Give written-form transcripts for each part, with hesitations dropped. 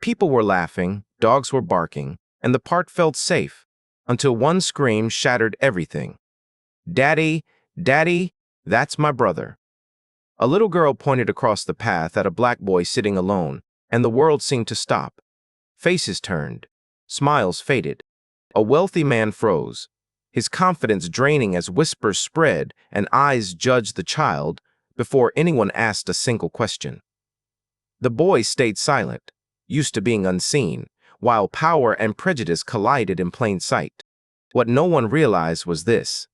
People were laughing, dogs were barking, and the park felt safe, until one scream shattered everything. "Daddy, Daddy, that's my brother." A little girl pointed across the path at a black boy sitting alone, and the world seemed to stop. Faces turned. Smiles faded. A wealthy man froze, his confidence draining as whispers spread and eyes judged the child before anyone asked a single question. The boy stayed silent, used to being unseen, while power and prejudice collided in plain sight. What no one realized was this.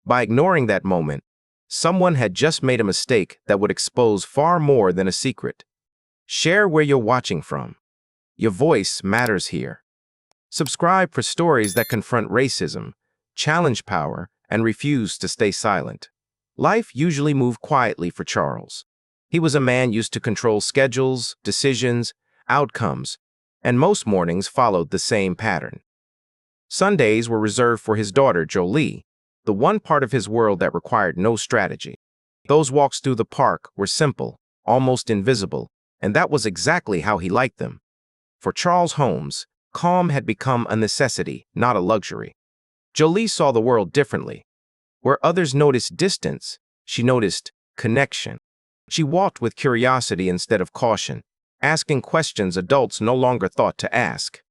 By ignoring that moment, someone had just made a mistake that would expose far more than a secret. Share where you're watching from. Your voice matters here. Subscribe for stories that confront racism, challenge power, and refuse to stay silent. Life usually moved quietly for Charles. He was a man used to control schedules, decisions, outcomes, and most mornings followed the same pattern. Sundays were reserved for his daughter, Jolie, the one part of his world that required no strategy. Those walks through the park were simple, almost invisible, and that was exactly how he liked them. For Charles Holmes, calm had become a necessity, not a luxury. Jolie saw the world differently. Where others noticed distance, she noticed connection. She walked with curiosity instead of caution, asking questions adults no longer thought to ask.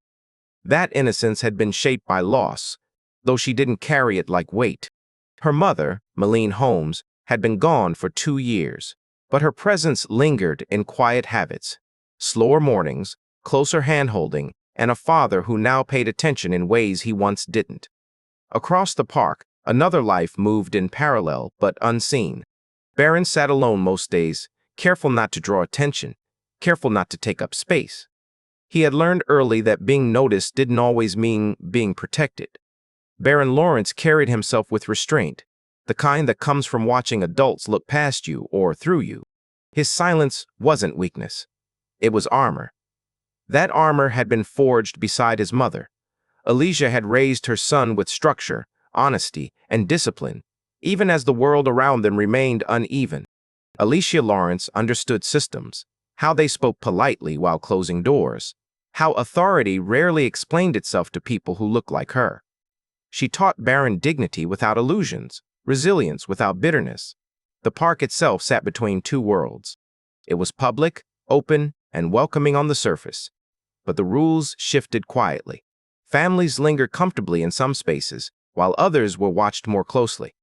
That innocence had been shaped by loss, though she didn't carry it like weight. Her mother, Millionaire Holmes, had been gone for 2 years, but her presence lingered in quiet habits, slower mornings, closer hand-holding, and a father who now paid attention in ways he once didn't. Across the park, another life moved in parallel but unseen. Baron sat alone most days, careful not to draw attention, careful not to take up space. He had learned early that being noticed didn't always mean being protected. Baron Lawrence carried himself with restraint, the kind that comes from watching adults look past you or through you. His silence wasn't weakness. It was armor. That armor had been forged beside his mother. Alicia had raised her son with structure, honesty, and discipline, even as the world around them remained uneven. Alicia Lawrence understood systems, how they spoke politely while closing doors, how authority rarely explained itself to people who looked like her. She taught Baron dignity without illusions, resilience without bitterness. The park itself sat between two worlds. It was public, open, and welcoming on the surface, but the rules shifted quietly. Families lingered comfortably in some spaces, while others were watched more closely.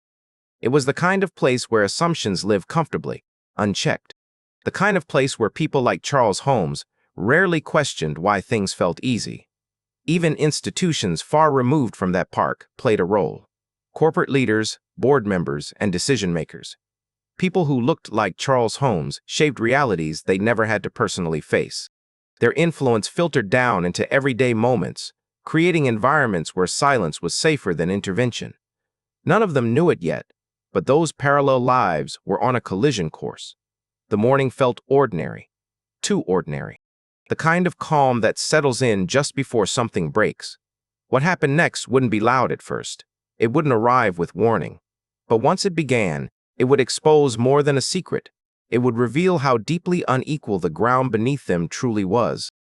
It was the kind of place where assumptions lived comfortably, unchecked. The kind of place where people like Charles Holmes rarely questioned why things felt easy. Even institutions far removed from that park played a role. Corporate leaders, board members, and decision-makers. People who looked like Charles Holmes shaped realities they never had to personally face. Their influence filtered down into everyday moments, creating environments where silence was safer than intervention. None of them knew it yet, but those parallel lives were on a collision course. The morning felt ordinary, too ordinary. The kind of calm that settles in just before something breaks. What happened next wouldn't be loud at first. It wouldn't arrive with warning. But once it began, it would expose more than a secret. It would reveal how deeply unequal the ground beneath them truly was.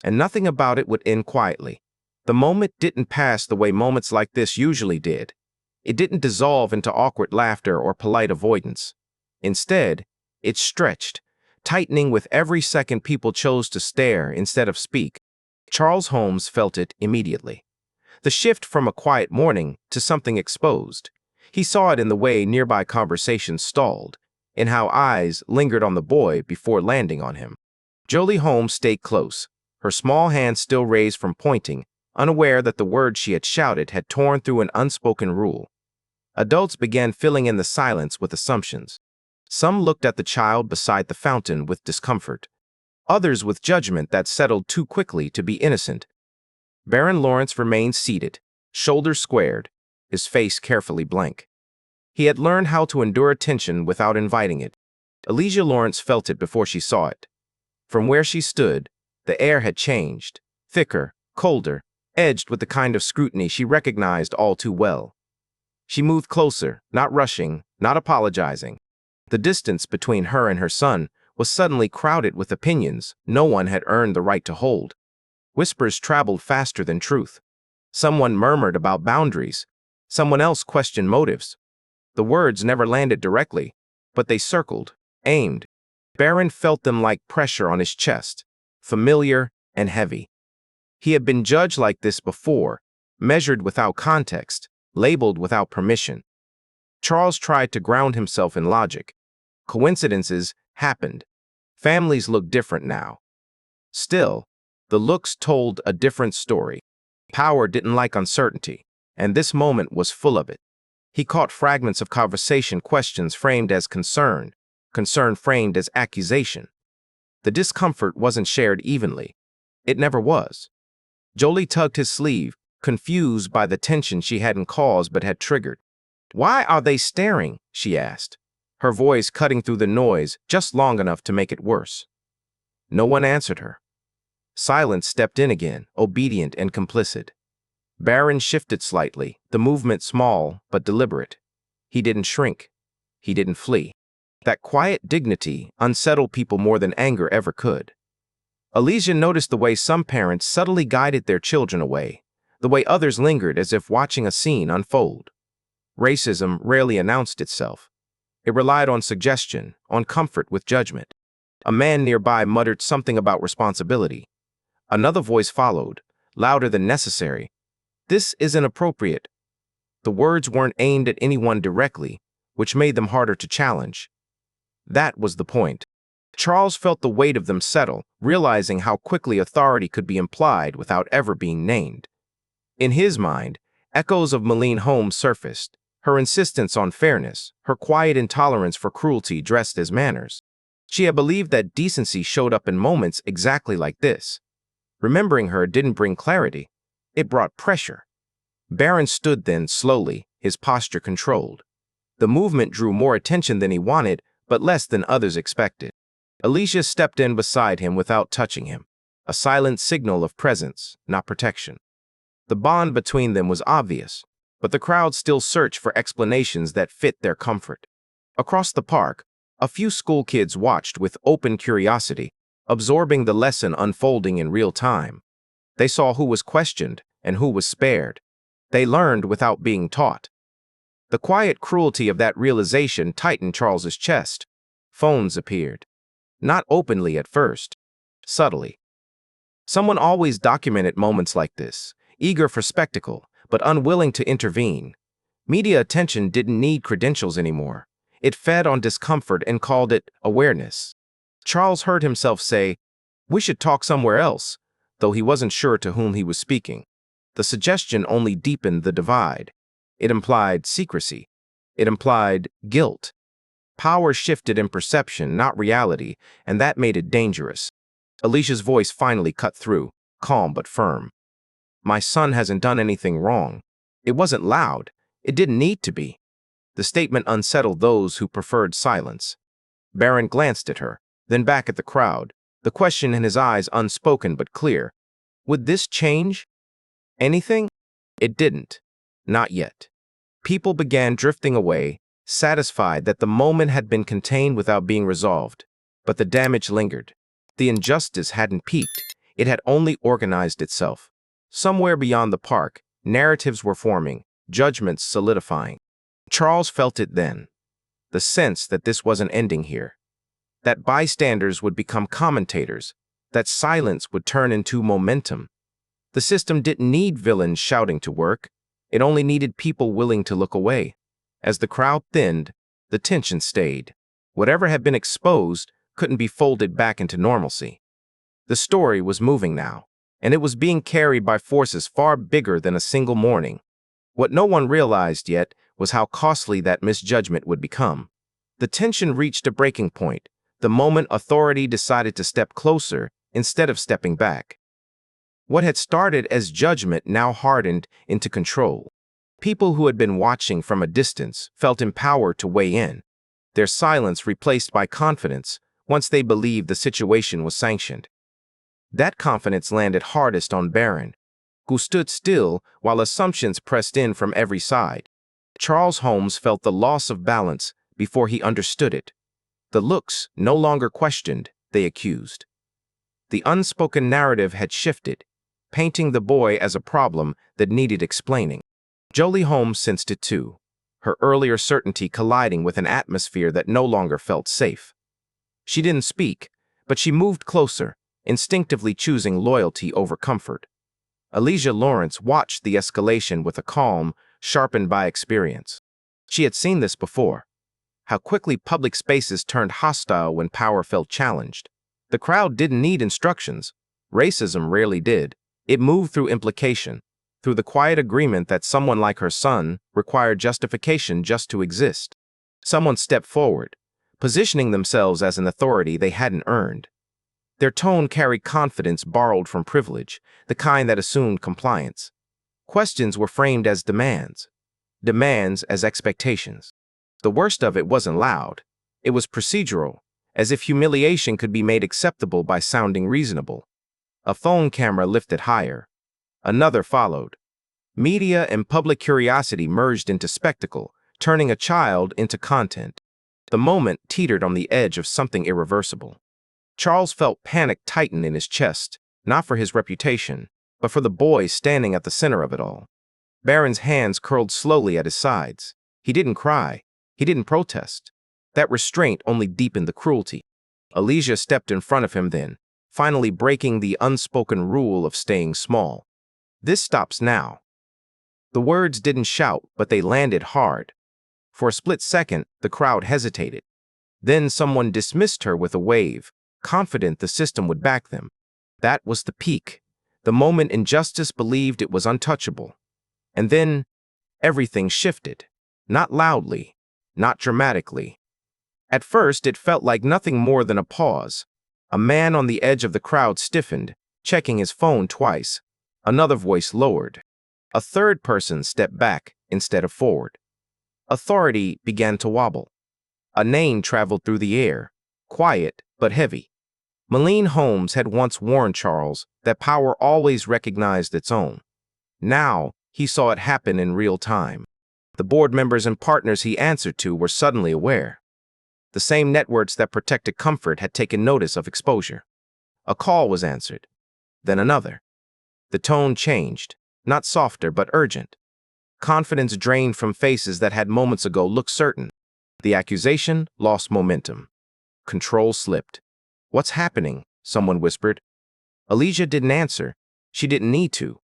And nothing about it would end quietly. The moment didn't pass the way moments like this usually did. It didn't dissolve into awkward laughter or polite avoidance. Instead, it stretched, tightening with every second people chose to stare instead of speak. Charles Holmes felt it immediately. The shift from a quiet morning to something exposed. He saw it in the way nearby conversations stalled, in how eyes lingered on the boy before landing on him. Jolie Holmes stayed close, her small hand still raised from pointing, unaware that the words she had shouted had torn through an unspoken rule. Adults began filling in the silence with assumptions. Some looked at the child beside the fountain with discomfort, others with judgment that settled too quickly to be innocent. Baron Lawrence remained seated, shoulders squared, his face carefully blank. He had learned how to endure attention without inviting it. Alicia Lawrence felt it before she saw it. From where she stood, the air had changed, thicker, colder, edged with the kind of scrutiny she recognized all too well. She moved closer, not rushing, not apologizing. The distance between her and her son was suddenly crowded with opinions no one had earned the right to hold. Whispers traveled faster than truth. Someone murmured about boundaries. Someone else questioned motives. The words never landed directly, but they circled, aimed. Barron felt them like pressure on his chest, familiar and heavy. He had been judged like this before, measured without context, labeled without permission. Charles tried to ground himself in logic. Coincidences happened. Families looked different now. Still, the looks told a different story. Power didn't like uncertainty, and this moment was full of it. He caught fragments of conversation, questions framed as concern framed as accusation. The discomfort wasn't shared evenly. It never was. Jolie tugged his sleeve, confused by the tension she hadn't caused but had triggered. "Why are they staring?" she asked, her voice cutting through the noise just long enough to make it worse. No one answered her. Silence stepped in again, obedient and complicit. Barron shifted slightly, the movement small but deliberate. He didn't shrink. He didn't flee. That quiet dignity unsettled people more than anger ever could. Alicia noticed the way some parents subtly guided their children away, the way others lingered as if watching a scene unfold. Racism rarely announced itself. It relied on suggestion, on comfort with judgment. A man nearby muttered something about responsibility. Another voice followed, louder than necessary. "This is inappropriate." The words weren't aimed at anyone directly, which made them harder to challenge. That was the point. Charles felt the weight of them settle, realizing how quickly authority could be implied without ever being named. In his mind, echoes of Millionaire home surfaced, her insistence on fairness, her quiet intolerance for cruelty dressed as manners. She had believed that decency showed up in moments exactly like this. Remembering her didn't bring clarity. It brought pressure. Barron stood then, slowly, his posture controlled. The movement drew more attention than he wanted, but less than others expected. Alicia stepped in beside him without touching him, a silent signal of presence, not protection. The bond between them was obvious, but the crowd still searched for explanations that fit their comfort. Across the park, a few school kids watched with open curiosity, absorbing the lesson unfolding in real time. They saw who was questioned and who was spared. They learned without being taught. The quiet cruelty of that realization tightened Charles's chest. Phones appeared. Not openly at first, subtly. Someone always documented moments like this, eager for spectacle, but unwilling to intervene. Media attention didn't need credentials anymore. It fed on discomfort and called it awareness. Charles heard himself say, "We should talk somewhere else," though he wasn't sure to whom he was speaking. The suggestion only deepened the divide. It implied secrecy. It implied guilt. Power shifted in perception, not reality, and that made it dangerous. Alicia's voice finally cut through, calm but firm. "My son hasn't done anything wrong." It wasn't loud. It didn't need to be. The statement unsettled those who preferred silence. Barron glanced at her, then back at the crowd, the question in his eyes unspoken but clear. Would this change anything? It didn't. Not yet. People began drifting away, satisfied that the moment had been contained without being resolved. But the damage lingered. The injustice hadn't peaked. It had only organized itself. Somewhere beyond the park, narratives were forming, judgments solidifying. Charles felt it then. The sense that this wasn't ending here. That bystanders would become commentators. That silence would turn into momentum. The system didn't need villains shouting to work. It only needed people willing to look away. As the crowd thinned, the tension stayed. Whatever had been exposed couldn't be folded back into normalcy. The story was moving now, and it was being carried by forces far bigger than a single morning. What no one realized yet was how costly that misjudgment would become. The tension reached a breaking point, the moment authority decided to step closer instead of stepping back. What had started as judgment now hardened into control. People who had been watching from a distance felt empowered to weigh in, their silence replaced by confidence once they believed the situation was sanctioned. That confidence landed hardest on Barron, who stood still while assumptions pressed in from every side. Charles Holmes felt the loss of balance before he understood it. The looks no longer questioned, they accused. The unspoken narrative had shifted. painting the boy as a problem that needed explaining. Jolie Holmes sensed it too, her earlier certainty colliding with an atmosphere that no longer felt safe. She didn't speak, but she moved closer, instinctively choosing loyalty over comfort. Elijah Lawrence watched the escalation with a calm, sharpened by experience. She had seen this before, how quickly public spaces turned hostile when power felt challenged. The crowd didn't need instructions. Racism rarely did. It moved through implication, through the quiet agreement that someone like her son required justification just to exist. Someone stepped forward, positioning themselves as an authority they hadn't earned. Their tone carried confidence borrowed from privilege, the kind that assumed compliance. Questions were framed as demands as expectations. The worst of it wasn't loud. It was procedural, as if humiliation could be made acceptable by sounding reasonable. A phone camera lifted higher. Another followed. Media and public curiosity merged into spectacle, turning a child into content. The moment teetered on the edge of something irreversible. Charles felt panic tighten in his chest, not for his reputation, but for the boy standing at the center of it all. Barron's hands curled slowly at his sides. He didn't cry. He didn't protest. That restraint only deepened the cruelty. Elijah stepped in front of him then, finally breaking the unspoken rule of staying small. "This stops now." The words didn't shout, but they landed hard. For a split second, the crowd hesitated. Then someone dismissed her with a wave, confident the system would back them. That was the peak, the moment injustice believed it was untouchable. And then, everything shifted. Not loudly, not dramatically. At first, it felt like nothing more than a pause. A man on the edge of the crowd stiffened, checking his phone twice. Another voice lowered. A third person stepped back instead of forward. Authority began to wobble. A name traveled through the air, quiet but heavy. Millionaire Holmes had once warned Charles that power always recognized its own. Now, he saw it happen in real time. The board members and partners he answered to were suddenly aware. The same networks that protected comfort had taken notice of exposure. A call was answered, then another. The tone changed, not softer but urgent. Confidence drained from faces that had moments ago looked certain. The accusation lost momentum. Control slipped. "What's happening?" someone whispered. Elijah didn't answer. She didn't need to.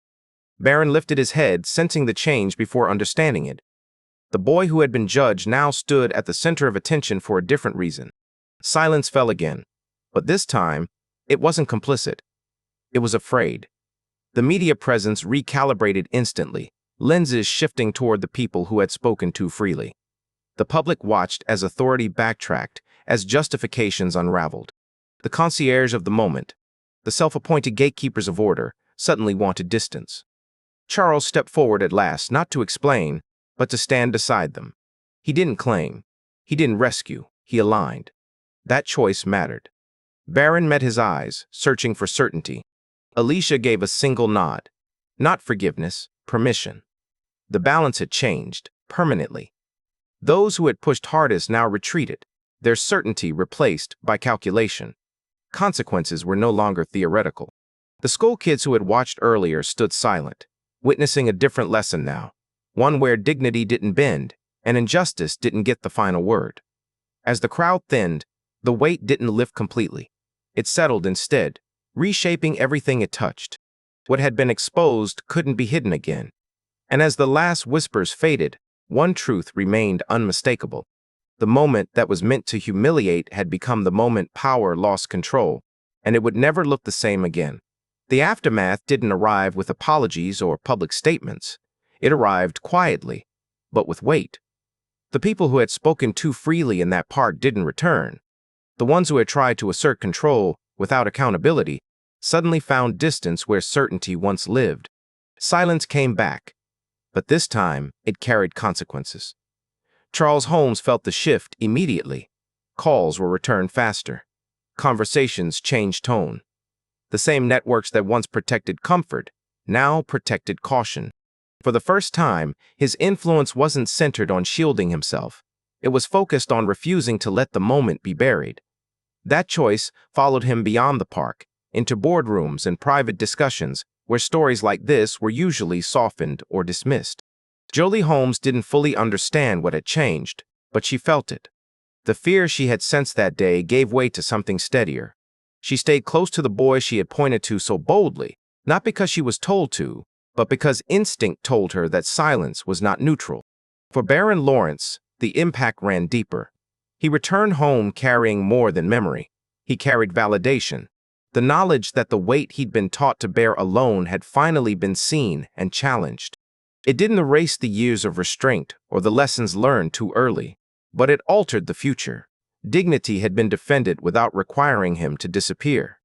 Barron lifted his head, sensing the change before understanding it. The boy who had been judged now stood at the center of attention for a different reason. Silence fell again, but this time, it wasn't complicit. It was afraid. The media presence recalibrated instantly, lenses shifting toward the people who had spoken too freely. The public watched as authority backtracked, as justifications unraveled. The concierge of the moment, the self-appointed gatekeepers of order, suddenly wanted distance. Charles stepped forward at last, not to explain, but to stand beside them. He didn't claim. He didn't rescue. He aligned. That choice mattered. Barron met his eyes, searching for certainty. Alicia gave a single nod. Not forgiveness, permission. The balance had changed, permanently. Those who had pushed hardest now retreated, their certainty replaced by calculation. Consequences were no longer theoretical. The school kids who had watched earlier stood silent, witnessing a different lesson now, one where dignity didn't bend and injustice didn't get the final word. As the crowd thinned, the weight didn't lift completely. It settled instead, reshaping everything it touched. What had been exposed couldn't be hidden again. And as the last whispers faded, one truth remained unmistakable. The moment that was meant to humiliate had become the moment power lost control, and it would never look the same again. The aftermath didn't arrive with apologies or public statements. It arrived quietly, but with weight. The people who had spoken too freely in that park didn't return. The ones who had tried to assert control without accountability suddenly found distance where certainty once lived. Silence came back, but this time it carried consequences. Charles Holmes felt the shift immediately. Calls were returned faster. Conversations changed tone. The same networks that once protected comfort now protected caution. For the first time, his influence wasn't centered on shielding himself. It was focused on refusing to let the moment be buried. That choice followed him beyond the park, into boardrooms and private discussions where stories like this were usually softened or dismissed. Jolie Holmes didn't fully understand what had changed, but she felt it. The fear she had sensed that day gave way to something steadier. She stayed close to the boy she had pointed to so boldly, not because she was told to, but because instinct told her that silence was not neutral. For Baron Lawrence, the impact ran deeper. He returned home carrying more than memory. He carried validation, the knowledge that the weight he'd been taught to bear alone had finally been seen and challenged. It didn't erase the years of restraint or the lessons learned too early, but it altered the future. Dignity had been defended without requiring him to disappear.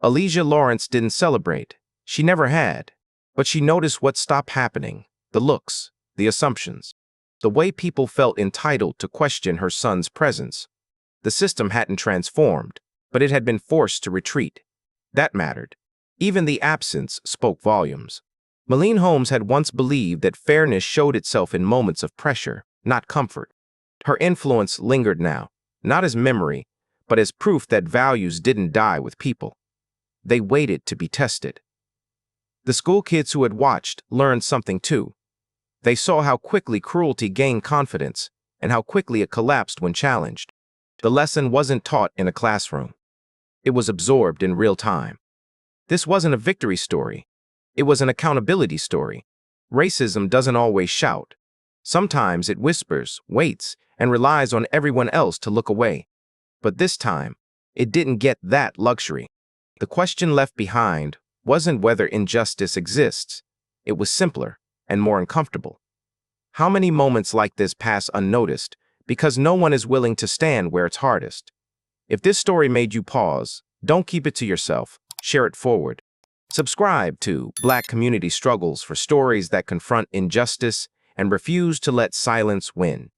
Alicia Lawrence didn't celebrate. She never had. But she noticed what stopped happening: the looks, the assumptions, the way people felt entitled to question her son's presence. The system hadn't transformed, but it had been forced to retreat. That mattered. Even the absence spoke volumes. Millionaire Holmes had once believed that fairness showed itself in moments of pressure, not comfort. Her influence lingered now, not as memory, but as proof that values didn't die with people. They waited to be tested. The school kids who had watched learned something too. They saw how quickly cruelty gained confidence and how quickly it collapsed when challenged. The lesson wasn't taught in a classroom. It was absorbed in real time. This wasn't a victory story. It was an accountability story. Racism doesn't always shout. Sometimes it whispers, waits, and relies on everyone else to look away. But this time, it didn't get that luxury. The question left behind wasn't whether injustice exists. It was simpler and more uncomfortable. How many moments like this pass unnoticed because no one is willing to stand where it's hardest? If this story made you pause, don't keep it to yourself. Share it forward. Subscribe to Black Community Struggles for stories that confront injustice and refuse to let silence win.